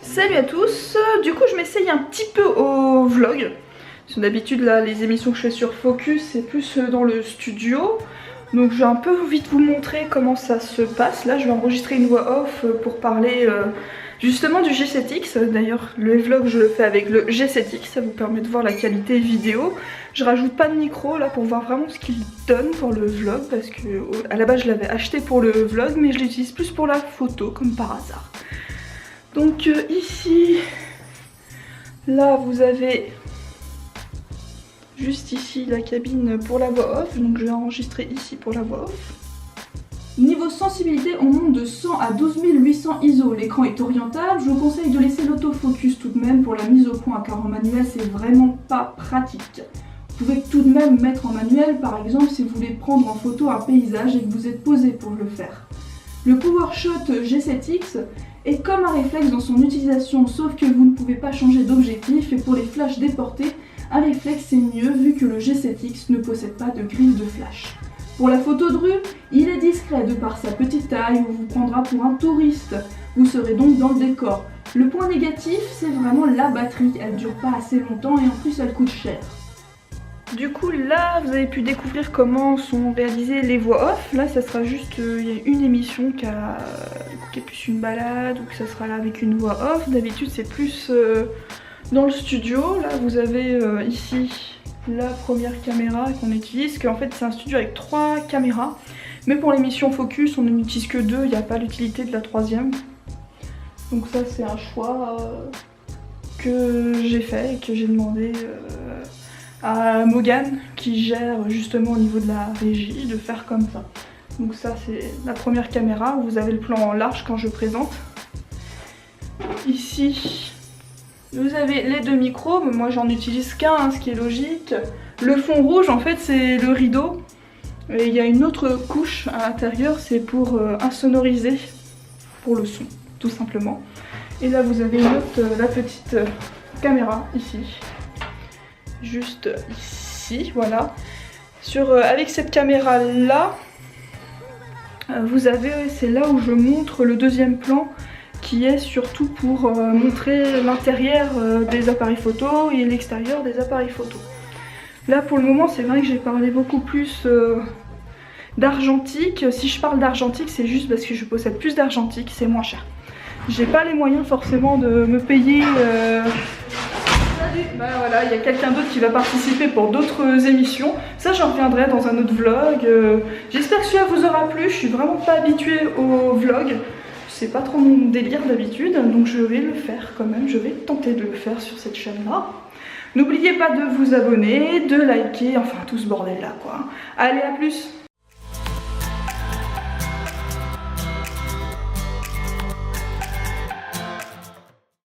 Salut à tous, du coup je m'essaye un petit peu au vlog. D'habitude là les émissions que je fais sur Focus c'est plus dans le studio. Donc je vais un peu vite vous montrer comment ça se passe. Là je vais enregistrer une voix off pour parler justement du G7X. D'ailleurs le vlog je le fais avec le G7X, ça vous permet de voir la qualité vidéo. Je rajoute pas de micro là pour voir vraiment ce qu'il donne pour le vlog. Parce que à la base je l'avais acheté pour le vlog mais je l'utilise plus pour la photo comme par hasard. Donc ici, là vous avez juste ici la cabine pour la voix off, donc je vais enregistrer ici pour la voix off. Niveau sensibilité, on monte de 100 à 12800 ISO, l'écran est orientable, je vous conseille de laisser l'autofocus tout de même pour la mise au point car en manuel c'est vraiment pas pratique. Vous pouvez tout de même mettre en manuel par exemple si vous voulez prendre en photo un paysage et que vous êtes posé pour le faire. Le PowerShot G7X est comme un réflexe dans son utilisation, sauf que vous ne pouvez pas changer d'objectif et pour les flashs déportés, un réflexe c'est mieux vu que le G7X ne possède pas de grille de flash. Pour la photo de rue, il est discret de par sa petite taille, on vous prendra pour un touriste, vous serez donc dans le décor. Le point négatif, c'est vraiment la batterie, elle dure pas assez longtemps et en plus elle coûte cher. Du coup là vous avez pu découvrir comment sont réalisées les voix off. Là ça sera juste, il y a une émission qui est plus une balade ou que ça sera là avec une voix off. D'habitude c'est plus dans le studio. Là vous avez ici la première caméra qu'on utilise, qu'en fait c'est un studio avec 3 caméras. Mais pour l'émission Focus on n'utilise que 2, il n'y a pas l'utilité de la troisième. Donc ça c'est un choix que j'ai fait et que j'ai demandé à Morgane qui gère justement au niveau de la régie de faire comme ça. Donc ça c'est la première caméra, vous avez le plan en large quand je présente. Ici vous avez les 2 micros, mais moi j'en utilise qu'un, ce qui est logique. Le fond rouge en fait c'est le rideau et il y a une autre couche à l'intérieur, c'est pour insonoriser pour le son tout simplement. Et là vous avez une autre, la petite caméra ici. Juste ici, voilà. Avec cette caméra là, vous avez, c'est là où je montre le deuxième plan qui est surtout pour montrer l'intérieur des appareils photo et l'extérieur des appareils photo. Là pour le moment c'est vrai que j'ai parlé beaucoup plus d'argentique. Si je parle d'argentique c'est juste parce que je possède plus d'argentique, c'est moins cher. J'ai pas les moyens forcément de me payer... Bah voilà, il y a quelqu'un d'autre qui va participer pour d'autres émissions. Ça j'en reviendrai dans un autre vlog. J'espère que celui-là vous aura plu. Je suis vraiment pas habituée au vlog. C'est pas trop mon délire d'habitude. Donc je vais le faire quand même. Je vais tenter de le faire sur cette chaîne-là. N'oubliez pas de vous abonner, de liker, enfin tout ce bordel là quoi. Allez, à plus!